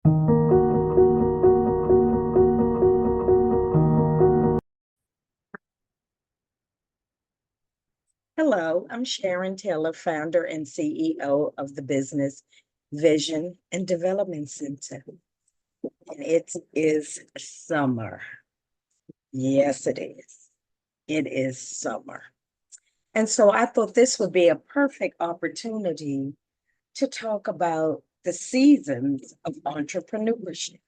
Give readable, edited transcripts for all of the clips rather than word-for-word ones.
Hello, I'm Sharon Taylor, founder and CEO of the business Vision and Development Center. And it is summer. Yes, it is. It is summer. And so I thought this would be a perfect opportunity to talk about the seasons of entrepreneurship.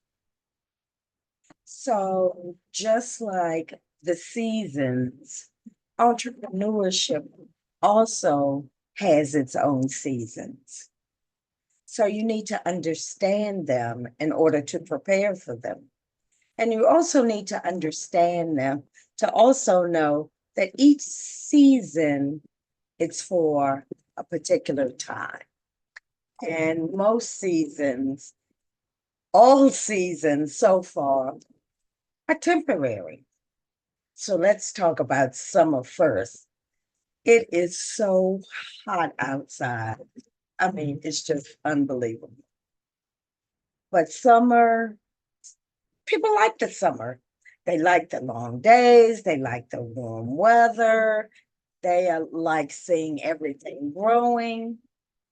So, just like the seasons, entrepreneurship also has its own seasons. So, you need to understand them in order to prepare for them. And you also need to understand them to also know that each season it's for a particular time. And most seasons, all seasons so far, are temporary. So let's talk about summer first. It is so hot outside. I mean, it's just unbelievable. But summer, people like the summer. They like the long days, they like the warm weather, they like seeing everything growing.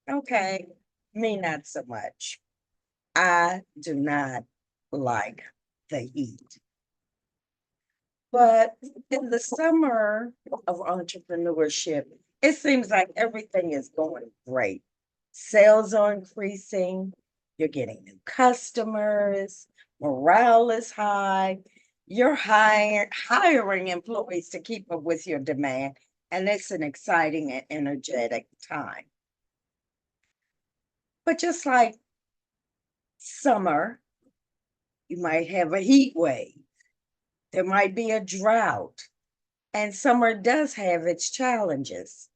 Okay, me not so much. I do not like the heat. But in the summer of entrepreneurship, it seems like everything is going great. Sales are increasing, you're getting new customers, morale is high, you're hiring employees to keep up with your demand, and it's an exciting and energetic time. But just like summer, you might have a heat wave, there might be a drought, and summer does have its challenges.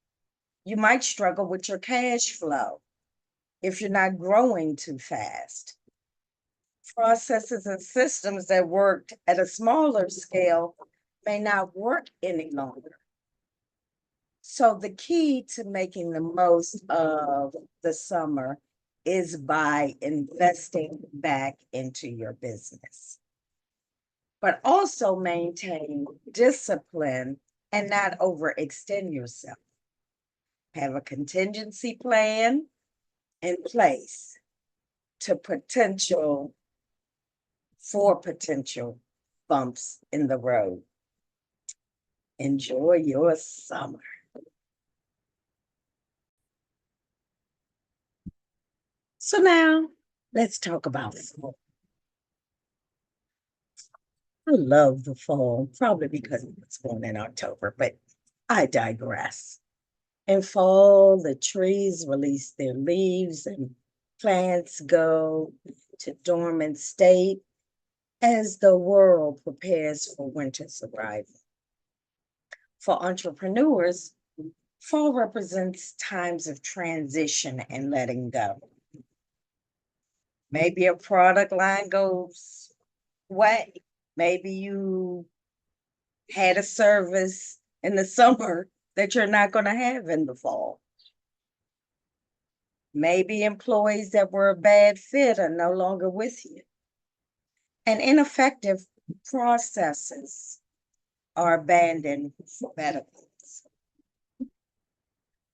You might struggle with your cash flow if you're not growing too fast. Processes and systems that worked at a smaller scale may not work any longer. So, the key to making the most of the summer is by investing back into your business, but also maintain discipline and not overextend yourself. Have a contingency plan in place to potential bumps in the road. Enjoy your summer. So now let's talk about fall. I love the fall, probably because it was born in October, but I digress. In fall, the trees release their leaves and plants go to dormant state as the world prepares for winter's arrival. For entrepreneurs, fall represents times of transition and letting go. Maybe a product line goes away. Maybe you had a service in the summer that you're not going to have in the fall. Maybe employees that were a bad fit are no longer with you. And ineffective processes are abandoned for better things.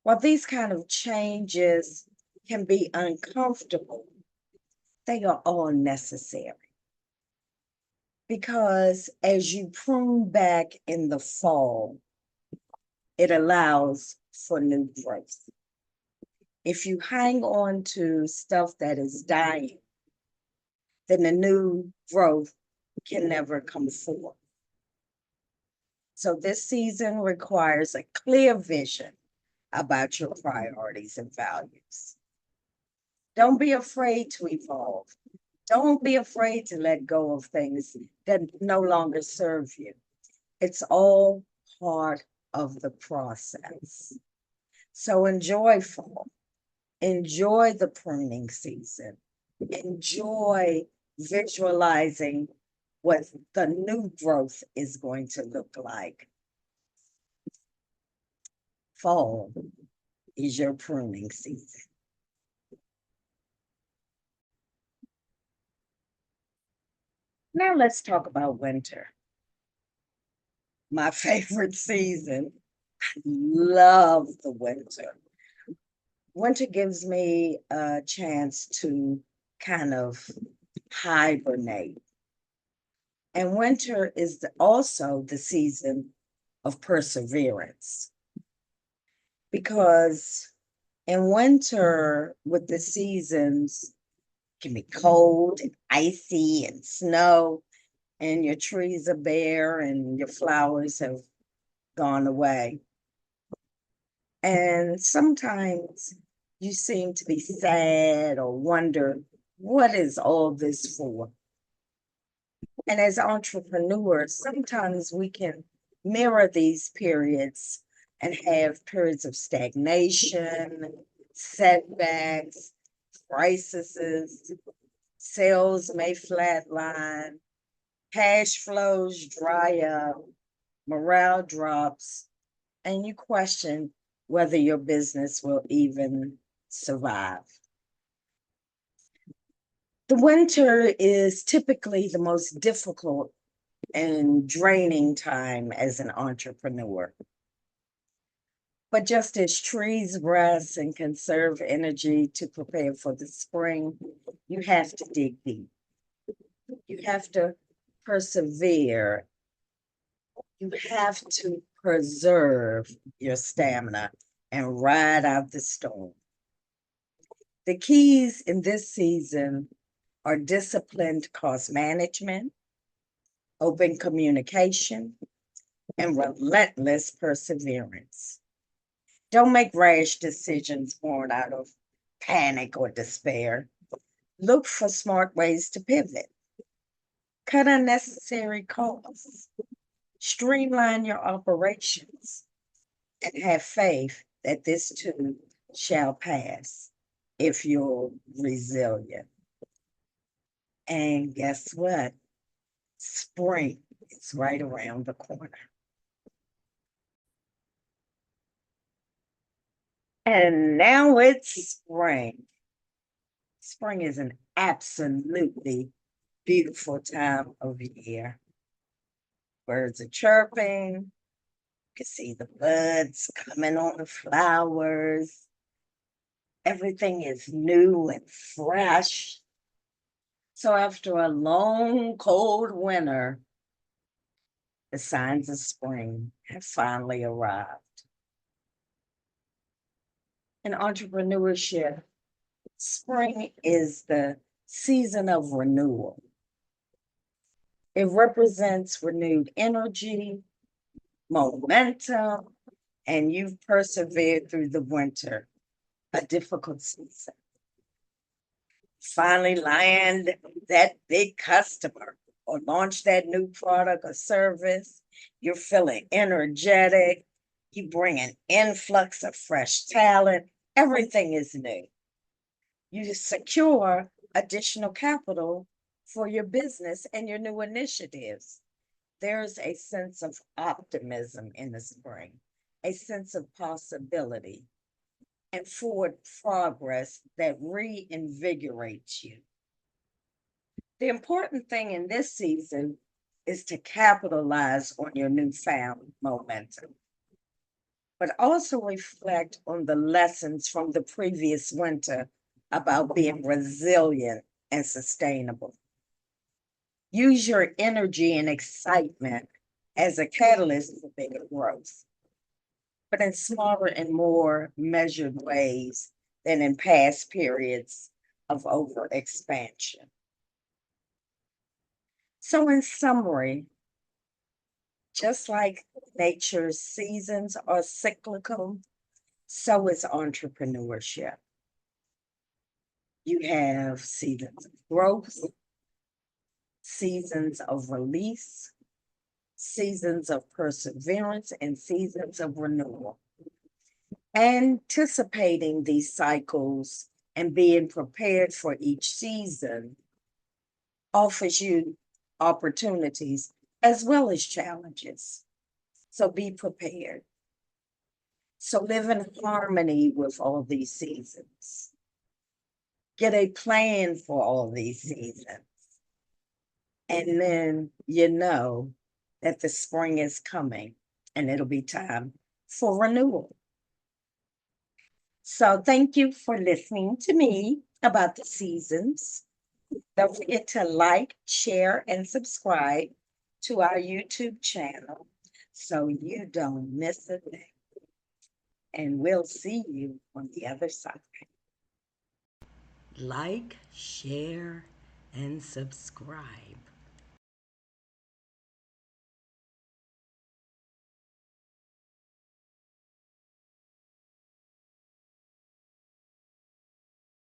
While these kind of changes can be uncomfortable, they are all necessary. Because as you prune back in the fall, it allows for new growth. If you hang on to stuff that is dying, then the new growth can never come forth. So this season requires a clear vision about your priorities and values. Don't be afraid to evolve. Don't be afraid to let go of things that no longer serve you. It's all part of the process. So enjoy fall. Enjoy the pruning season. Enjoy visualizing what the new growth is going to look like. Fall is your pruning season. Now let's talk about winter, my favorite season. Love the winter. Winter gives me a chance to kind of hibernate. And winter is also the season of perseverance because in winter, with the seasons, it can be cold and icy and snow, and your trees are bare and your flowers have gone away. And sometimes you seem to be sad or wonder, what is all this for? And as entrepreneurs, sometimes we can mirror these periods and have periods of stagnation, setbacks, crises, sales may flatline, cash flows dry up, morale drops, and you question whether your business will even survive. The winter is typically the most difficult and draining time as an entrepreneur. But just as trees rest and conserve energy to prepare for the spring, you have to dig deep. You have to persevere. You have to preserve your stamina and ride out the storm. The keys in this season are disciplined cost management, open communication, and relentless perseverance. Don't make rash decisions born out of panic or despair. Look for smart ways to pivot, cut unnecessary costs, streamline your operations, and have faith that this too shall pass if you're resilient. And guess what? Spring is right around the corner. And now it's spring. Spring is an absolutely beautiful time of year. Birds are chirping. You can see the buds coming on the flowers. Everything is new and fresh. So after a long, cold winter, the signs of spring have finally arrived. In entrepreneurship, spring is the season of renewal. It represents renewed energy, momentum, and you've persevered through the winter, a difficult season. Finally land that big customer or launch that new product or service. You're feeling energetic. You bring an influx of fresh talent. Everything is new. You secure additional capital for your business and your new initiatives. There's a sense of optimism in the spring, a sense of possibility and forward progress that reinvigorates you. The important thing in this season is to capitalize on your newfound momentum, but also reflect on the lessons from the previous winter about being resilient and sustainable. Use your energy and excitement as a catalyst for bigger growth, but in smaller and more measured ways than in past periods of overexpansion. So, in summary, just like nature's seasons are cyclical, so is entrepreneurship. You have seasons of growth, seasons of release, seasons of perseverance, and seasons of renewal. Anticipating these cycles and being prepared for each season offers you opportunities as well as challenges. So be prepared. So live in harmony with all these seasons. Get a plan for all these seasons And then you know that the spring is coming and it'll be time for renewal. So thank you for listening to me about the seasons. Don't forget to like, share, and subscribe to our YouTube channel so you don't miss a thing. And we'll see you on the other side. Like, share, and subscribe.